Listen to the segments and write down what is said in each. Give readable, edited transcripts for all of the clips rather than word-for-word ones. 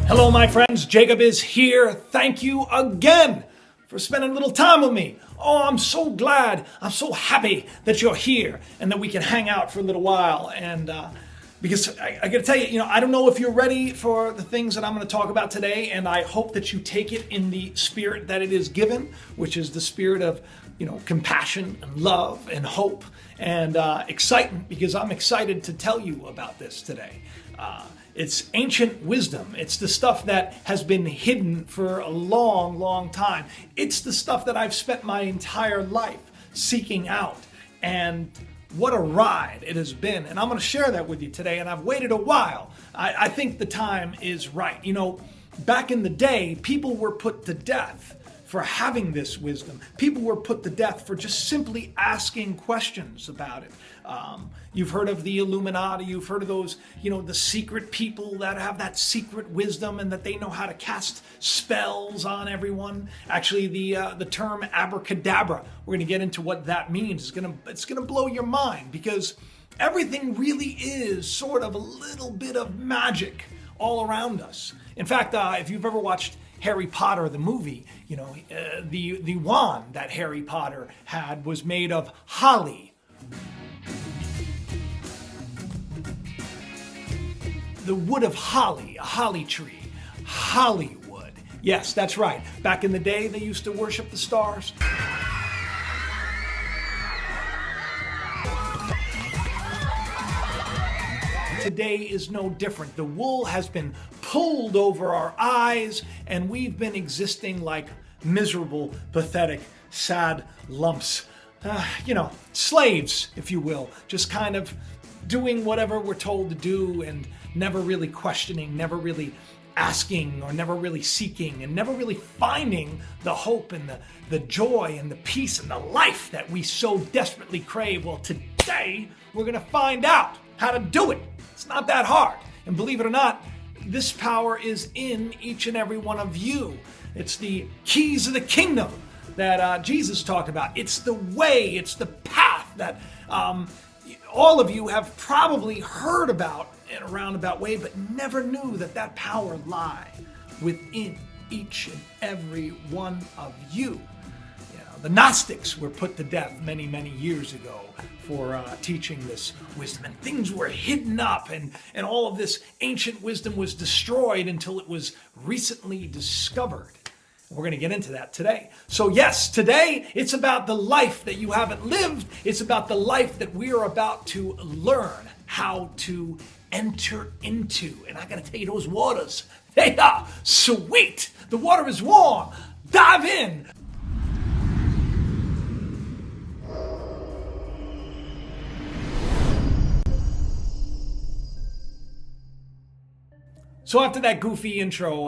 Hello, my friends. Jacob is here. Thank you again for spending a little time with me. Oh, I'm so glad. I'm so happy that you're here and that we can hang out for a little while. And because I got to tell you, I don't know if you're ready for the things that I'm going to talk about today. And I hope that you take it in the spirit that it is given, which is the spirit of, compassion and love and hope and excitement, because I'm excited to tell you about this today. It's ancient wisdom. It's the stuff that has been hidden for a long, long time. It's the stuff that I've spent my entire life seeking out. And what a ride it has been. And I'm going to share that with you today. And I've waited a while. I think the time is right. Back in the day, people were put to death for having this wisdom. People were put to death for just simply asking questions about it. You've heard of the Illuminati. You've heard of those, the secret people that have that secret wisdom and that they know how to cast spells on everyone. Actually, the term Abracadabra, we're going to get into what that means. It's going to blow your mind, because everything really is sort of a little bit of magic all around us. In fact, if you've ever watched Harry Potter, the movie, the wand that Harry Potter had was made of holly. The wood of holly, a holly tree, Hollywood. Yes, that's right. Back in the day, they used to worship the stars. Today is no different. The wool has been pulled over our eyes, and we've been existing like miserable, pathetic, sad lumps. Slaves, if you will, just kind of doing whatever we're told to do and never really questioning, never really asking, or never really seeking, and never really finding the hope and the joy and the peace and the life that we so desperately crave. Well, today we're going to find out how to do it. It's not that hard. And believe it or not, this power is in each and every one of you. It's the keys of the kingdom that Jesus talked about. It's the way, it's the path that all of you have probably heard about in a roundabout way, but never knew that power lie within each and every one of you. The Gnostics were put to death many, many years ago for teaching this wisdom, and things were hidden up, and all of this ancient wisdom was destroyed until it was recently discovered. We're going to get into that today. So yes, today it's about the life that you haven't lived. It's about the life that we are about to learn how to enter into. And I got to tell you, those waters, they are sweet. The water is warm. Dive in. So after that goofy intro,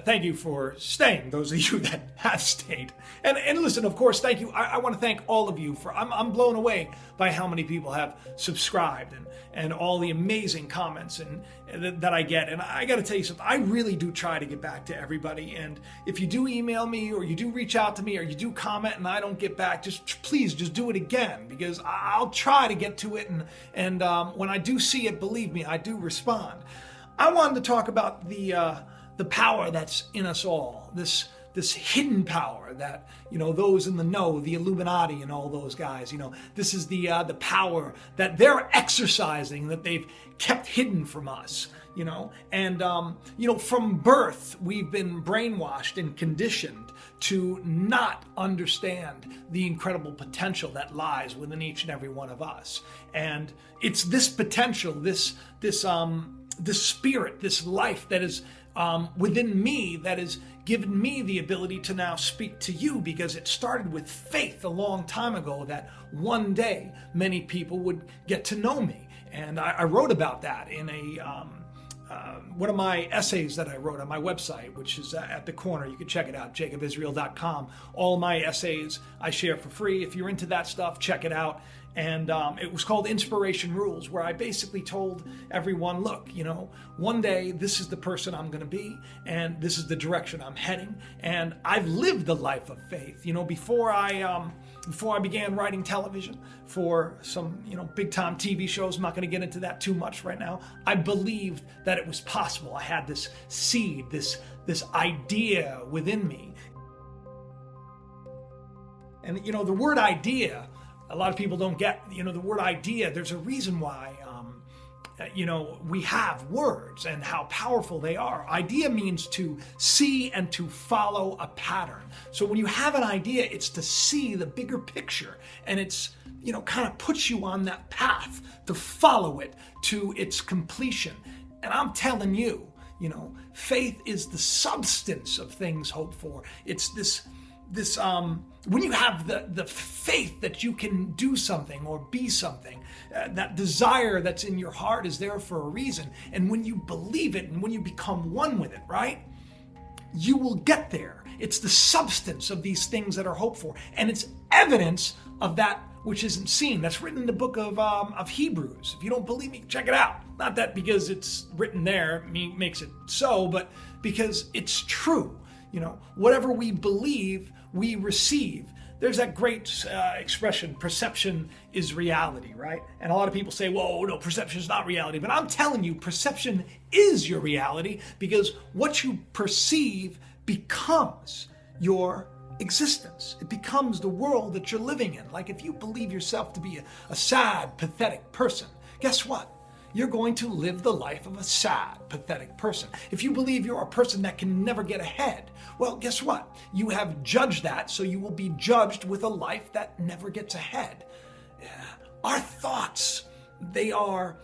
thank you for staying, those of you that have stayed. And listen, of course, thank you. I want to thank all of you for, I'm blown away by how many people have subscribed and all the amazing comments and that I get. And I got to tell you something, I really do try to get back to everybody. And if you do email me, or you do reach out to me, or you do comment and I don't get back, please do it again, because I'll try to get to it. And when I do see it, believe me, I do respond. I wanted to talk about the power that's in us all, this hidden power that, those in the know, the Illuminati and all those guys, this is the power that they're exercising, that they've kept hidden from us, and from birth, we've been brainwashed and conditioned to not understand the incredible potential that lies within each and every one of us. And it's this potential, this spirit, this life that is within me, that has given me the ability to now speak to you, because it started with faith a long time ago that one day many people would get to know me. And I wrote about that in one of my essays that I wrote on my website, which is at the corner. You can check it out, jacobisrael.com. All my essays I share for free. If you're into that stuff, check it out. And it was called Inspiration Rules, where I basically told everyone, look, one day this is the person I'm going to be, and this is the direction I'm heading. And I've lived the life of faith. Before I before I began writing television for some, big time TV shows. I'm not going to get into that too much right now. I believed that it was possible. I had this seed, this idea within me. And, the word idea, a lot of people don't get, the word idea. There's a reason why, we have words and how powerful they are. Idea means to see and to follow a pattern. So when you have an idea, it's to see the bigger picture, and it's, kind of puts you on that path to follow it to its completion. And I'm telling you, faith is the substance of things hoped for. It's this when you have the faith that you can do something or be something, that desire that's in your heart is there for a reason. And when you believe it and when you become one with it, right, you will get there. It's the substance of these things that are hoped for, and it's evidence of that which isn't seen. That's written in the book of Hebrews. If you don't believe me, check it out. Not that because it's written there makes it so, but because it's true. Whatever we believe, we receive. There's that great expression, perception is reality, right? And a lot of people say, whoa, no, perception is not reality. But I'm telling you, perception is your reality, because what you perceive becomes your existence. It becomes the world that you're living in. Like if you believe yourself to be a sad, pathetic person, guess what? You're going to live the life of a sad, pathetic person. If you believe you're a person that can never get ahead, well, guess what? You have judged that, so you will be judged with a life that never gets ahead. Our thoughts, they are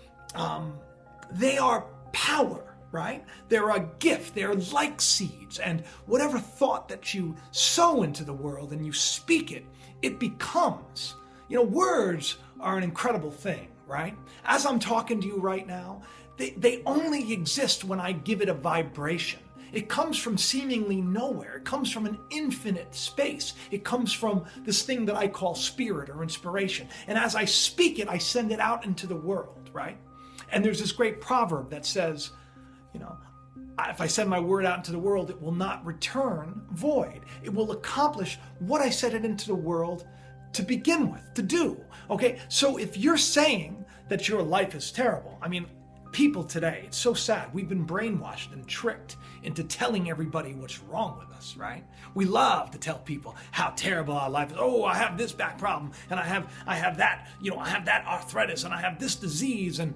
power, right? They're a gift. They're like seeds. And whatever thought that you sow into the world and you speak it, it becomes. Words are an incredible thing, right? As I'm talking to you right now, they only exist when I give it a vibration. It comes from seemingly nowhere. It comes from an infinite space. It comes from this thing that I call spirit or inspiration. And as I speak it, I send it out into the world, right? And there's this great proverb that says, if I send my word out into the world, it will not return void. It will accomplish what I set it into the world to begin with, to do. Okay, so if you're saying that your life is terrible, people today, it's so sad. We've been brainwashed and tricked into telling everybody what's wrong with us, right? We love to tell people how terrible our life is. Oh, I have this back problem, and I have that, I have that arthritis, and I have this disease, and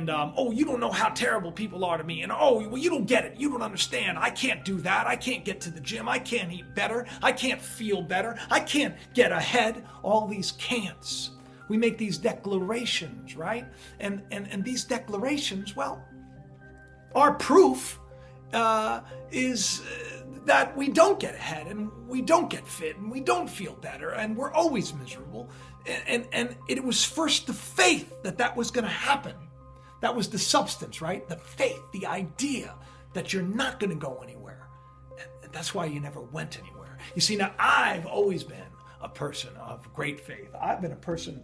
oh, you don't know how terrible people are to me, and oh, well, you don't get it, you don't understand. I can't do that. I can't get to the gym. I can't eat better. I can't feel better. I can't get ahead. All these can'ts. We make these declarations, right? And these declarations, well, are proof is that we don't get ahead, and we don't get fit, and we don't feel better, and we're always miserable. And it was first the faith that was going to happen. That was the substance, right? The faith, the idea that you're not going to go anywhere. And that's why you never went anywhere. You see, now I've always been a person of great faith. I've been a person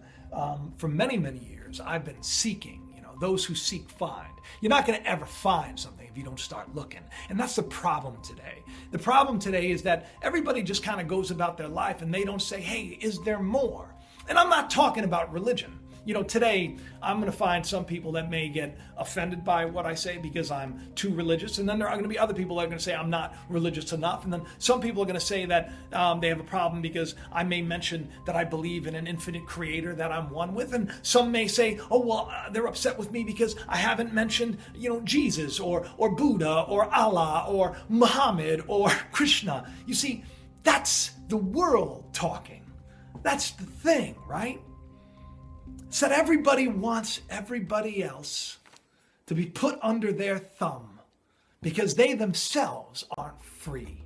for many, many years. I've been seeking. Those who seek find. You're not going to ever find something if you don't start looking. And that's the problem today. The problem today is that everybody just kind of goes about their life and they don't say, hey, is there more? And I'm not talking about religion. Today I'm going to find some people that may get offended by what I say because I'm too religious. And then there are going to be other people that are going to say I'm not religious enough. And then some people are going to say that they have a problem because I may mention that I believe in an infinite creator that I'm one with. And some may say, oh, well, they're upset with me because I haven't mentioned, Jesus or Buddha or Allah or Muhammad or Krishna. You see, that's the world talking. That's the thing, right? It's that everybody wants everybody else to be put under their thumb because they themselves aren't free.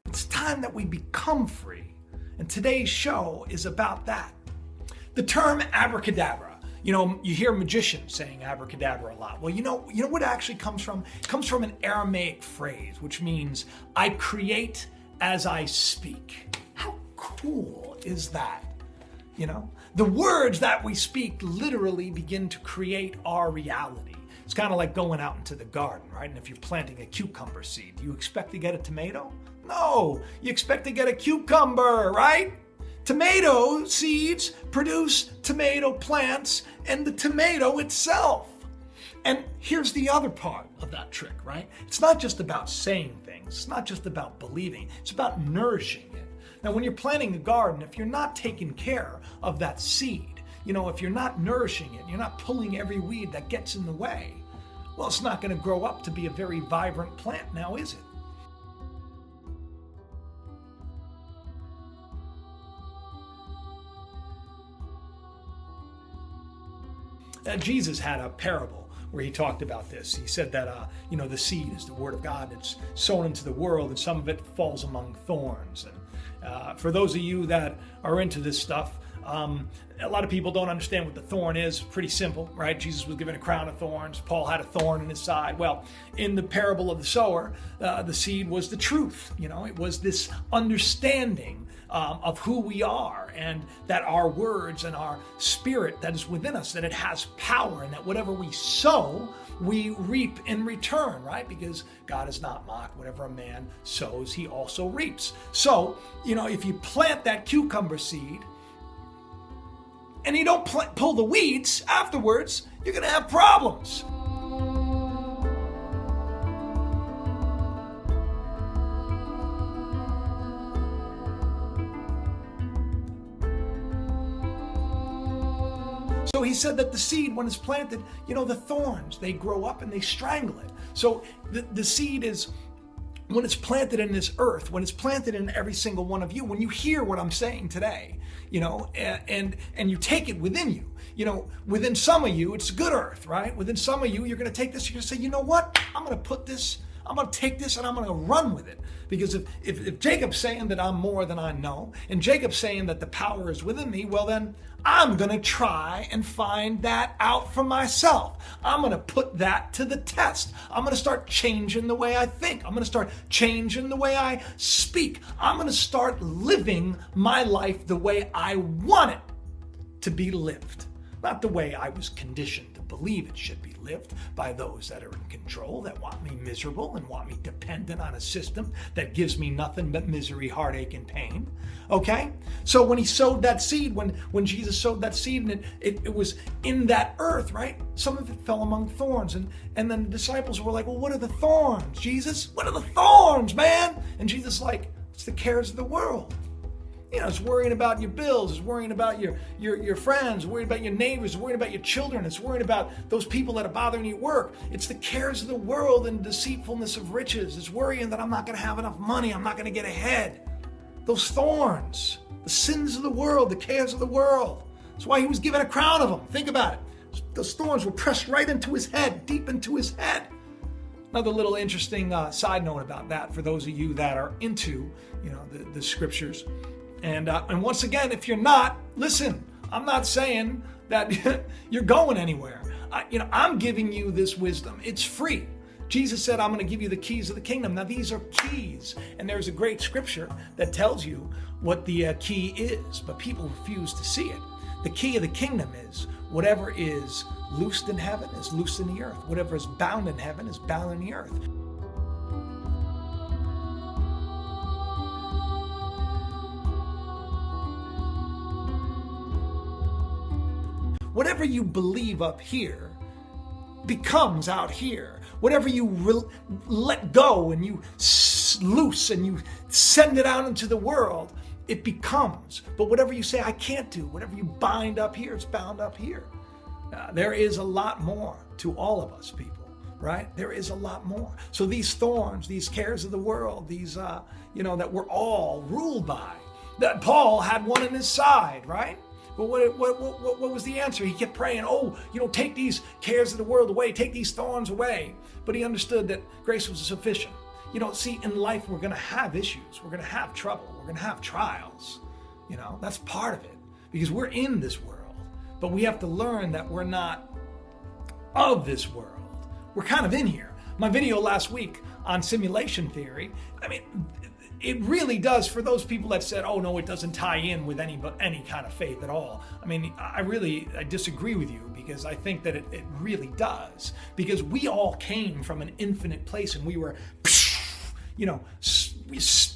It's time that we become free, and today's show is about that. The term abracadabra. You hear magicians saying abracadabra a lot. Well, you know what it actually comes from? It comes from an Aramaic phrase, which means I create as I speak. How cool is that? The words that we speak literally begin to create our reality. It's kind of like going out into the garden, right? And if you're planting a cucumber seed, do you expect to get a tomato? No, you expect to get a cucumber, right? Tomato seeds produce tomato plants and the tomato itself. And here's the other part of that trick, right? It's not just about saying things. It's not just about believing. It's about nourishing it. Now, when you're planting a garden, if you're not taking care of that seed, if you're not nourishing it, you're not pulling every weed that gets in the way, well, it's not going to grow up to be a very vibrant plant now, is it? Jesus had a parable where he talked about this. He said that, the seed is the word of God. It's sown into the world, and some of it falls among thorns. And for those of you that are into this stuff, a lot of people don't understand what the thorn is. Pretty simple, right? Jesus was given a crown of thorns. Paul had a thorn in his side. Well, in the parable of the sower, the seed was the truth. It was this understanding of who we are, and that our words and our spirit that is within us, that it has power, and that whatever we sow, we reap in return, right? Because God is not mocked. Whatever a man sows, he also reaps. So, if you plant that cucumber seed and you don't pull the weeds afterwards, you're going to have problems. So he said that the seed, when it's planted, the thorns, they grow up and they strangle it. So the seed is, when it's planted in this earth, when it's planted in every single one of you, when you hear what I'm saying today, and you take it within you, within some of you, it's good earth, right? Within some of you, you're going to take this, you're going to say, you know what? I'm going to take this and I'm going to run with it. Because if Jacob's saying that I'm more than I know, and Jacob's saying that the power is within me, well then I'm going to try and find that out for myself. I'm going to put that to the test. I'm going to start changing the way I think. I'm going to start changing the way I speak. I'm going to start living my life the way I want it to be lived. Not the way I was conditioned to believe it should be lived by those that are in control, that want me miserable and want me dependent on a system that gives me nothing but misery, heartache, and pain. Okay? So when he sowed that seed, when Jesus sowed that seed, and it was in that earth, right? Some of it fell among thorns. And then the disciples were like, well, what are the thorns, Jesus? What are the thorns, man? And Jesus is like, it's the cares of the world. It's worrying about your bills, it's worrying about your friends, worrying about your neighbors, worrying about your children, it's worrying about those people that are bothering you at work. It's the cares of the world and deceitfulness of riches. It's worrying that I'm not going to have enough money, I'm not going to get ahead. Those thorns, the sins of the world, the cares of the world. That's why he was given a crown of them. Think about it. Those thorns were pressed right into his head, deep into his head. Another little interesting side note about that for those of you that are into, the scriptures. And once again, if you're not, listen, I'm not saying that you're going anywhere. I'm giving you this wisdom. It's free. Jesus said, I'm going to give you the keys of the kingdom. Now, these are keys. And there's a great scripture that tells you what the key is, but people refuse to see it. The key of the kingdom is whatever is loosed in heaven is loosed in the earth. Whatever is bound in heaven is bound in the earth. Whatever you believe up here becomes out here. Whatever you let go and you loose and you send it out into the world, it becomes. But whatever you say, I can't do, whatever you bind up here, it's bound up here. There is a lot more to all of us people, right? There is a lot more. So these thorns, these cares of the world, these, that we're all ruled by, that Paul had one in his side, right? But what was the answer? He kept praying, take these cares of the world away, take these thorns away. But he understood that grace was sufficient. See, in life we're going to have issues. We're going to have trouble. We're going to have trials. That's part of it because we're in this world. But we have to learn that we're not of this world. We're kind of in here. My video last week on simulation theory, it really does, for those people that said, oh no, it doesn't tie in with any kind of faith at all. I mean, I disagree with you, because I think that it really does. Because we all came from an infinite place, and we were,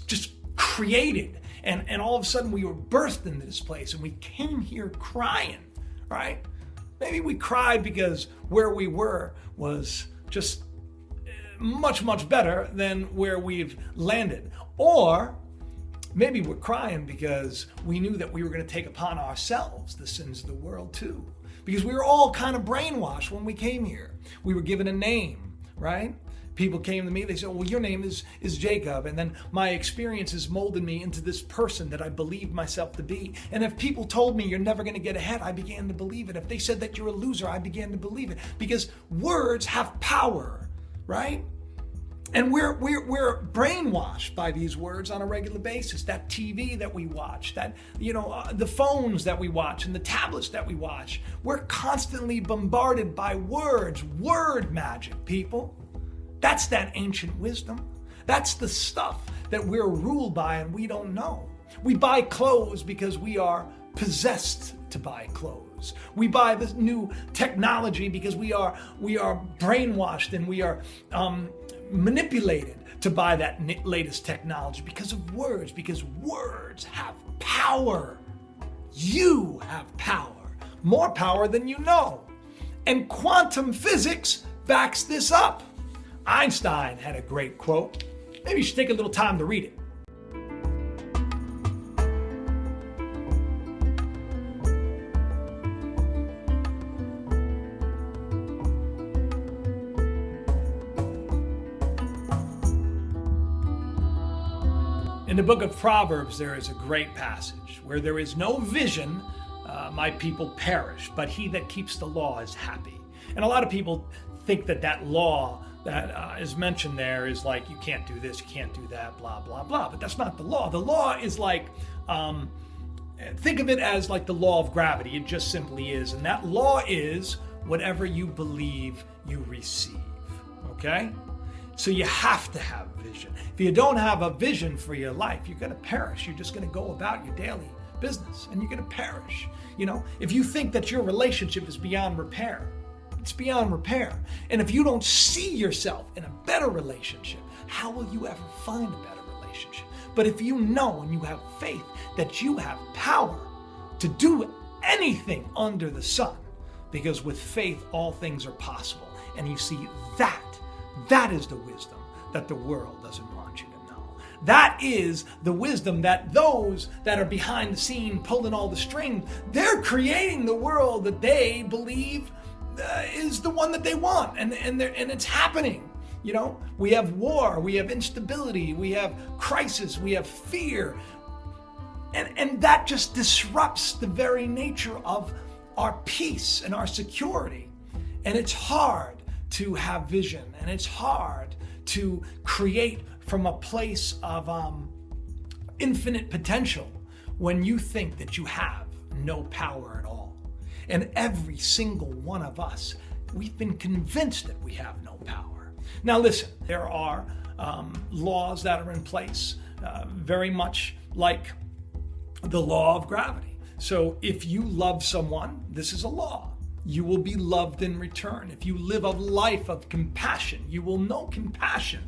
just created. And all of a sudden we were birthed into this place, and we came here crying, right? Maybe we cried because where we were was just much, much better than where we've landed. Or maybe we're crying because we knew that we were going to take upon ourselves the sins of the world too. Because we were all kind of brainwashed when we came here. We were given a name, right? People came to me, they said, well, your name is Jacob. And then my experiences molded me into this person that I believed myself to be. And if people told me you're never going to get ahead, I began to believe it. If they said that you're a loser, I began to believe it. Because words have power, right? And we're brainwashed by these words on a regular basis. That TV that we watch, that the phones that we watch, and the tablets that we watch. We're constantly bombarded by words, word magic, people. That's that ancient wisdom. That's the stuff that we're ruled by and we don't know. We buy clothes because we are possessed to buy clothes. We buy this new technology because we are brainwashed, and we are manipulated to buy that latest technology because of words, because words have power. You have power, more power than you know. And quantum physics backs this up. Einstein had a great quote. Maybe you should take a little time to read it. In the book of Proverbs, there is a great passage where there is no vision, my people perish, but he that keeps the law is happy. And a lot of people think that law that is mentioned there is like, you can't do this, you can't do that, blah, blah, blah. But that's not the law. The law is like, think of it as like the law of gravity. It just simply is. And that law is whatever you believe, you receive. Okay? So you have to have vision. If you don't have a vision for your life, you're going to perish. You're just going to go about your daily business and you're going to perish. If you think that your relationship is beyond repair, it's beyond repair. And if you don't see yourself in a better relationship, how will you ever find a better relationship? But if you know and you have faith that you have power to do anything under the sun, because with faith all things are possible. And you see, that is the wisdom that the world doesn't want you to know. That is the wisdom that those that are behind the scene pulling all the strings, they're creating the world that they believe is the one that they want, and it's happening. We have war, we have instability, we have crisis, we have fear, and that just disrupts the very nature of our peace and our security. And it's hard to have vision, and it's hard to create from a place of infinite potential when you think that you have no power at all. And every single one of us, we've been convinced that we have no power. Now listen, there are laws that are in place, very much like the law of gravity. So if you love someone, this is a law. You will be loved in return. If you live a life of compassion, you will know compassion.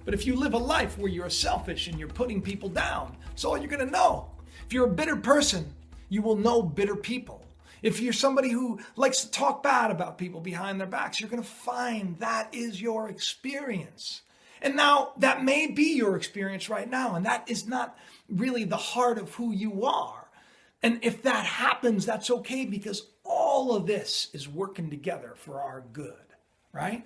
But if you live a life where you're selfish and you're putting people down, that's all you're going to know. If you're a bitter person, you will know bitter people. If you're somebody who likes to talk bad about people behind their backs, you're going to find that is your experience. And now that may be your experience right now, and that is not really the heart of who you are. And if that happens, that's okay, because all of this is working together for our good, right?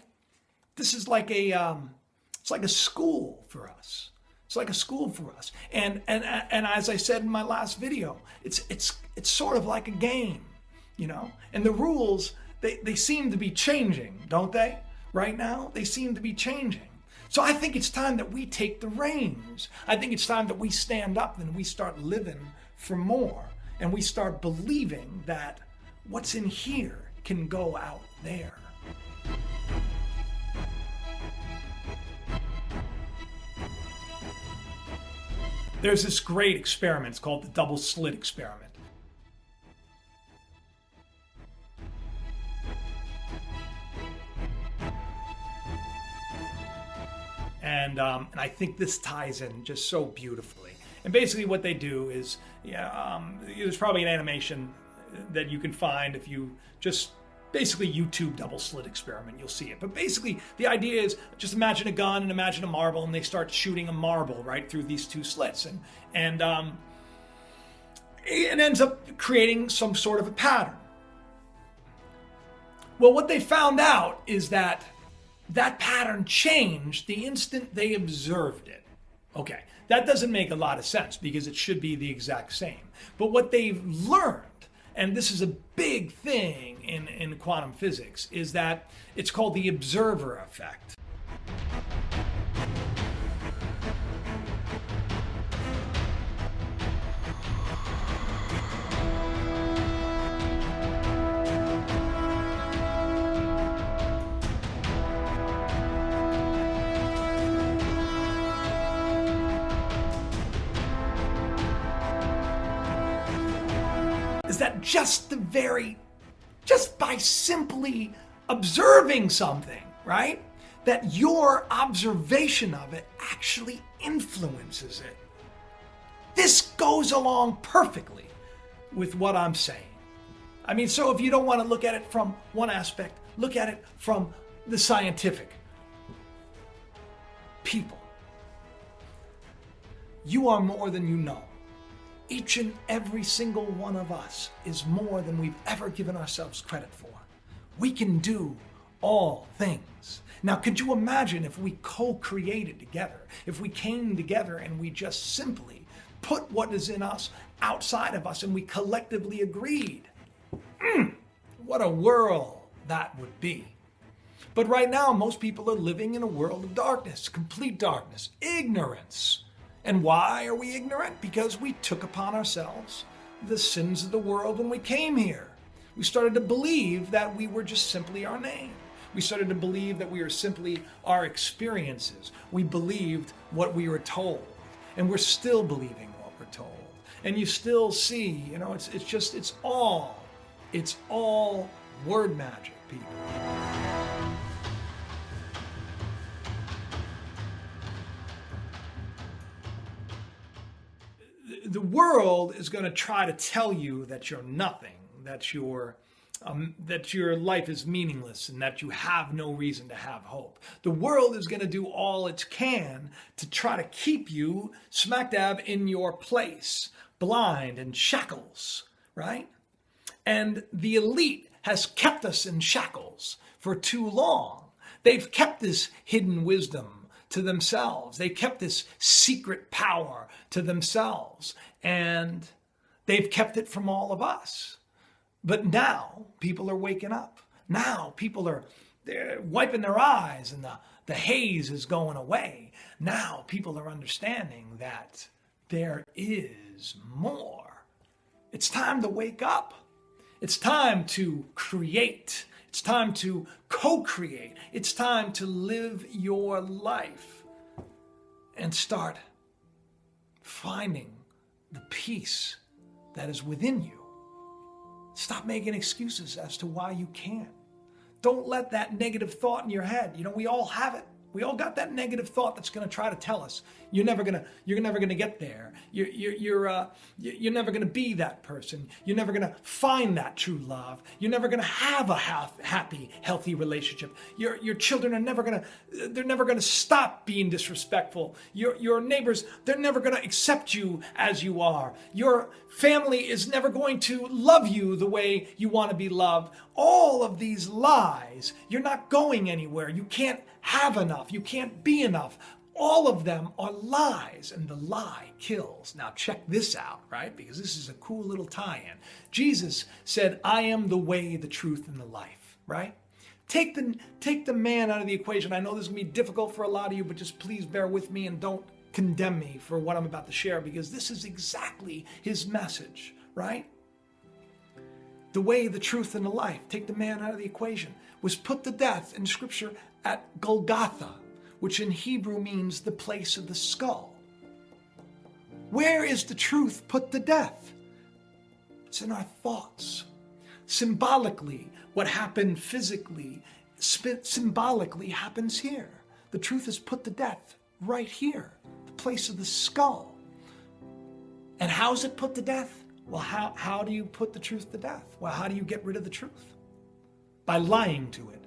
This is like it's like a school for us. It's like a school for us. And as I said in my last video, it's sort of like a game. And the rules, they seem to be changing, don't they? Right now, they seem to be changing. So I think it's time that we take the reins. I think it's time that we stand up and we start living for more. And we start believing that what's in here can go out there. There's this great experiment. It's called the double slit experiment. And I think this ties in just so beautifully. And basically what they do is, there's probably an animation that you can find if you just basically YouTube double slit experiment, you'll see it. But basically the idea is just imagine a gun and imagine a marble, and they start shooting a marble right through these two slits. And it ends up creating some sort of a pattern. Well, what they found out is that pattern changed the instant they observed it. Okay, that doesn't make a lot of sense because it should be the exact same. But what they've learned, and this is a big thing in quantum physics, is that it's called the observer effect. Is that just by simply observing something, right? That your observation of it actually influences it. This goes along perfectly with what I'm saying. I mean, so if you don't want to look at it from one aspect, look at it from the scientific. People, you are more than you know. Each and every single one of us is more than we've ever given ourselves credit for. We can do all things. Now, could you imagine if we co-created together, if we came together and we just simply put what is in us outside of us and we collectively agreed? What a world that would be. But right now, most people are living in a world of darkness, complete darkness, ignorance. And why are we ignorant? Because we took upon ourselves the sins of the world when we came here. We started to believe that we were just simply our name. We started to believe that we were simply our experiences. We believed what we were told. And we're still believing what we're told. And you still see, it's all word magic, people. The world is going to try to tell you that you're nothing, that your life is meaningless, and that you have no reason to have hope. The world is going to do all it can to try to keep you smack dab in your place, blind and shackles, right? And the elite has kept us in shackles for too long. They've kept this hidden wisdom to themselves. They kept this secret power to themselves, and they've kept it from all of us. But now people are waking up. Now they're wiping their eyes, and the haze is going away. Now people are understanding that there is more. It's time to wake up. It's time to create. It's time to co-create. It's time to live your life and start finding the peace that is within you. Stop making excuses as to why you can't. Don't let that negative thought in your head. We all have it. We all got that negative thought that's going to try to tell us you're never gonna get there. You're never gonna be that person. You're never gonna find that true love. You're never gonna have a happy, healthy relationship. Your children are never gonna stop being disrespectful. Your neighbors, they're never gonna accept you as you are. Your family is never going to love you the way you want to be loved. All of these lies, you're not going anywhere. You can't have enough. You can't be enough. All of them are lies, and the lie kills. Now check this out, right? Because this is a cool little tie-in. Jesus said, I am the way, the truth, and the life, right? Take the man out of the equation. I know this is going to be difficult for a lot of you, but just please bear with me and don't condemn me for what I'm about to share, because this is exactly his message, right? The way, the truth, and the life. Take the man out of the equation. Was put to death in Scripture at Golgotha, which in Hebrew means the place of the skull. Where is the truth put to death? It's in our thoughts. Symbolically, what happened physically, symbolically happens here. The truth is put to death right here, the place of the skull. And how is it put to death? Well, how do you put the truth to death? Well, how do you get rid of the truth? By lying to it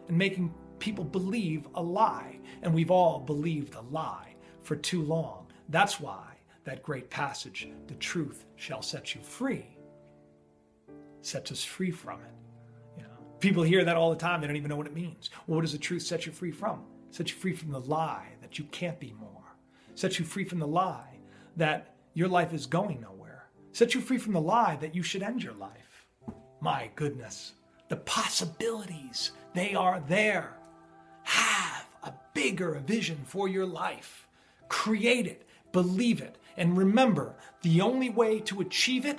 and making people believe a lie. And we've all believed a lie for too long. That's why that great passage, the truth shall set you free, sets us free from it. You know, people hear that all the time. They don't even know what it means. Well, what does the truth set you free from? Set you free from the lie that you can't be more. Set you free from the lie that your life is going nowhere. Set you free from the lie that you should end your life. My goodness, the possibilities, they are there. Have a bigger vision for your life. Create it, believe it, and remember, the only way to achieve it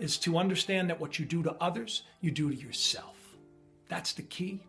is to understand that what you do to others, you do to yourself. That's the key.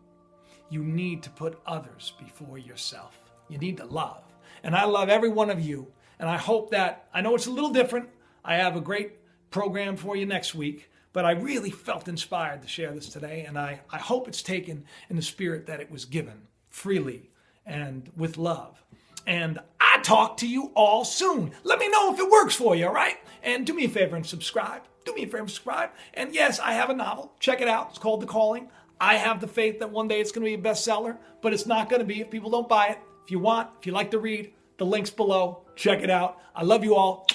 You need to put others before yourself. You need to love. And I love every one of you. And I hope that, I know it's a little different. I have a great program for you next week, but I really felt inspired to share this today. And I hope it's taken in the spirit that it was given freely and with love. And I talk to you all soon. Let me know if it works for you, all right? And do me a favor and subscribe. Do me a favor and subscribe. And yes, I have a novel. Check it out. It's called The Calling. I have the faith that one day it's going to be a bestseller, but it's not going to be if people don't buy it. If you want, if you like to read, the link's below. Check it out. I love you all.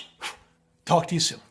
Talk to you soon.